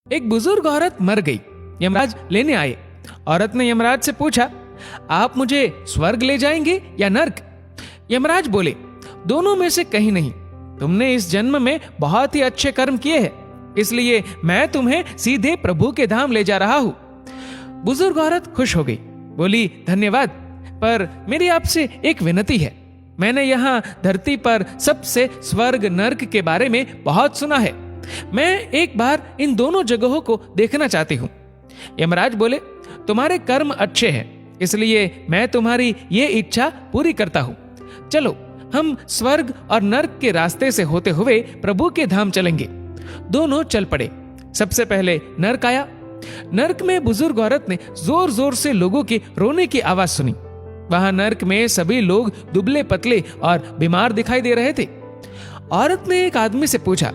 एक बुजुर्ग औरत मर गई। यमराज लेने आए। औरत ने यमराज से पूछा, आप मुझे स्वर्ग ले जाएंगे या नर्क? यमराज बोले, दोनों में से कहीं नहीं। तुमने इस जन्म में बहुत ही अच्छे कर्म किए हैं, इसलिए मैं तुम्हें सीधे प्रभु के धाम ले जा रहा हूं। बुजुर्ग औरत खुश हो गई, बोली, धन्यवाद, पर मेरी आपसे एक विनती है। मैंने यहाँ धरती पर सबसे स्वर्ग नर्क के बारे में बहुत सुना है। मैं एक बार इन दोनों जगहों को देखना चाहती हूँ। यमराज बोले, तुम्हारे कर्म अच्छे हैं, इसलिए मैं तुम्हारी ये इच्छा पूरी करता हूँ। चलो हम स्वर्ग और नर्क के रास्ते से होते हुए प्रभु के धाम चलेंगे। दोनों चल पड़े। सबसे पहले नर्क आया। नर्क में बुजुर्ग औरत ने जोर जोर से लोगों की रोने की आवाज सुनी। वहां नर्क में सभी लोग दुबले पतले और बीमार दिखाई दे रहे थे। औरत ने एक आदमी से पूछा,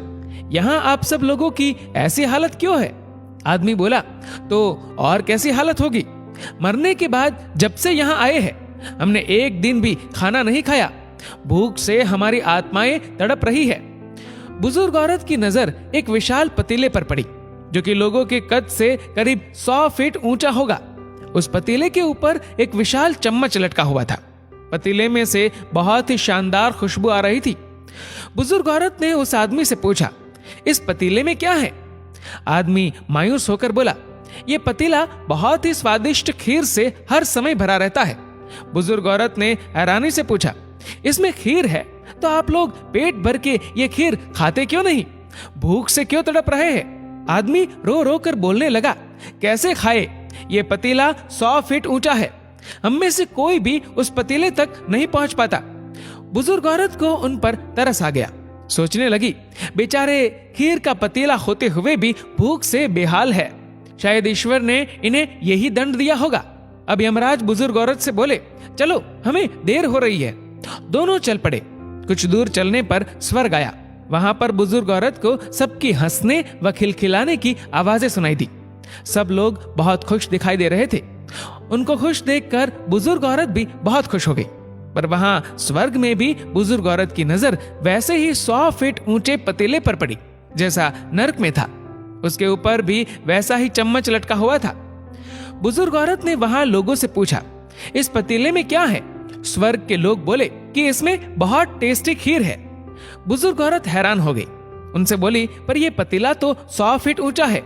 यहाँ आप सब लोगों की ऐसी हालत क्यों है? आदमी बोला, तो और कैसी हालत होगी? मरने के बाद जब से यहाँ आए हैं हमने एक दिन भी खाना नहीं खाया। भूख से हमारी आत्माएं तड़प रही है। बुजुर्ग औरत की नजर एक विशाल पतीले पर पड़ी, जो कि लोगों के कद से करीब 100 फीट ऊंचा होगा। उस पतीले के ऊपर एक विशाल चम्मच लटका हुआ था। पतीले में से बहुत ही शानदार खुशबू आ रही थी। बुजुर्ग औरत ने उस आदमी से पूछा, इस पतीले में क्या है? आदमी मायूस होकर बोला, यह पतीला बहुत ही स्वादिष्ट खीर से हर समय भरा रहता है। बुजुर्ग औरत ने हैरानी से पूछा, इसमें खीर है तो आप लोग पेट भर के ये खीर खाते क्यों नहीं? भूख से क्यों तड़प रहे हैं? आदमी रो रो कर बोलने लगा, कैसे खाए? ये पतीला 100 फीट ऊंचा है, हम में से कोई भी उस पतीले तक नहीं पहुंच पाता। बुजुर्ग औरत को उन पर तरस आ गया। सोचने लगी, बेचारे खीर का पतीला होते हुए भी भूख से बेहाल है। शायद ईश्वर ने इन्हें यही दंड दिया होगा। अब यमराज बुजुर्ग औरत से बोले, चलो हमें देर हो रही है। दोनों चल पड़े। कुछ दूर चलने पर स्वर्ग आया। वहां पर बुजुर्ग औरत को सबकी हंसने व खिलखिलाने की आवाजें सुनाई दी। सब लोग बहुत खुश दिखाई दे रहे थे। उनको खुश देखकर बुजुर्ग औरत भी बहुत खुश हो गई। पर वहां स्वर्ग में भी बुजुर्ग औरत की नजर वैसे ही 100 फीट ऊंचे पतीले पर पड़ी जैसा नर्क में था। उसके ऊपर भी वैसा ही चम्मच लटका हुआ था। बुजुर्ग औरत ने वहां लोगों से पूछा, इस पतीले में क्या है? स्वर्ग के लोग बोले कि इसमें बहुत टेस्टी खीर है। बुजुर्ग औरत हैरान हो गई। उनसे बोली, पर यह पतीला तो 100 फीट ऊंचा है,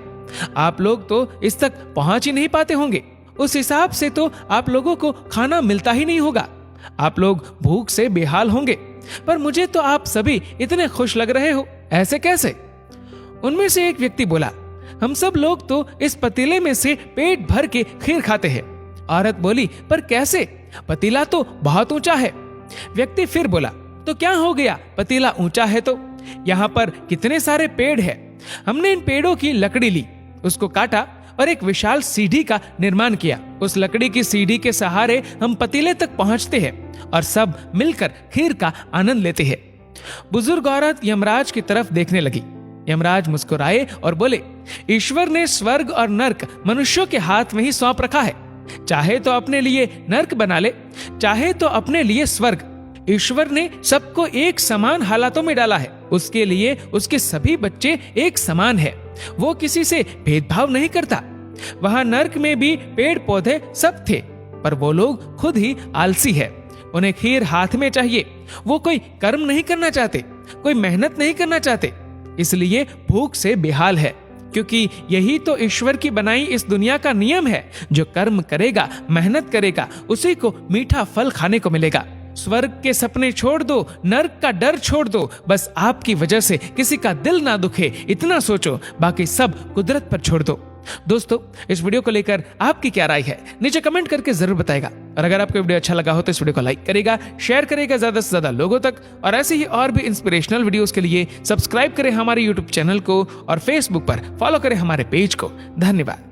आप लोग तो इस तक पहुंच ही नहीं पाते होंगे। उस हिसाब से तो आप लोगों को खाना मिलता ही नहीं होगा। आप लोग भूख से बेहाल होंगे। पर मुझे तो आप सभी इतने खुश लग रहे हो, ऐसे कैसे? उनमें से एक व्यक्ति बोला, हम सब लोग तो इस पतीले में से पेट भर के खीर खाते हैं। औरत बोली, पर कैसे? पतीला तो बहुत ऊंचा है। व्यक्ति फिर बोला, तो क्या हो गया? पतीला ऊंचा है तो यहाँ पर कितने सारे पेड़ हैं। हमने इन पेड़ों की लकड़ी ली, उसको काटा और एक विशाल सीढ़ी का निर्माण किया। उस लकड़ी की सीढ़ी के सहारे हम पतीले तक पहुंचते हैं और सब मिलकर खीर का आनंद लेते हैं। बुजुर्ग औरत यमराज की तरफ देखने लगी। यमराज मुस्कुराए और बोले, ईश्वर ने स्वर्ग और नर्क मनुष्यों के हाथ में ही सौंप रखा है। चाहे तो अपने लिए नर्क बना ले, चाहे तो अपने लिए स्वर्ग। ईश्वर ने सबको एक समान हालातों में डाला है। उसके लिए उसके सभी बच्चे एक समान है। वो किसी से भेदभाव नहीं करता। वहां नर्क में भी पेड़ पौधे सब थे, पर वो लोग खुद ही आलसी है। उन्हें खीर हाथ में चाहिए। वो कोई कर्म नहीं करना चाहते, कोई मेहनत नहीं करना चाहते, इसलिए भूख से बेहाल है। क्योंकि यही तो ईश्वर की बनाई इस दुनिया का नियम है। जो कर्म करेगा, मेहनत करेगा, उसी को मीठा फल खाने को मिलेगा। स्वर्ग के सपने छोड़ दो, नर्क का डर छोड़ दो। बस आपकी वजह से किसी का दिल ना दुखे, इतना सोचो। बाकी सब कुदरत पर छोड़ दो। दोस्तों, इस वीडियो को लेकर आपकी क्या राय है, नीचे कमेंट करके जरूर बताएगा। और अगर आपको वीडियो अच्छा लगा हो तो इस वीडियो को लाइक करेगा, शेयर करेगा ज्यादा से ज्यादा लोगों तक। और ऐसे ही और भी इंस्पिरेशनल वीडियोस के लिए सब्सक्राइब करें हमारे यूट्यूब चैनल को और फेसबुक पर फॉलो करें हमारे पेज को। धन्यवाद।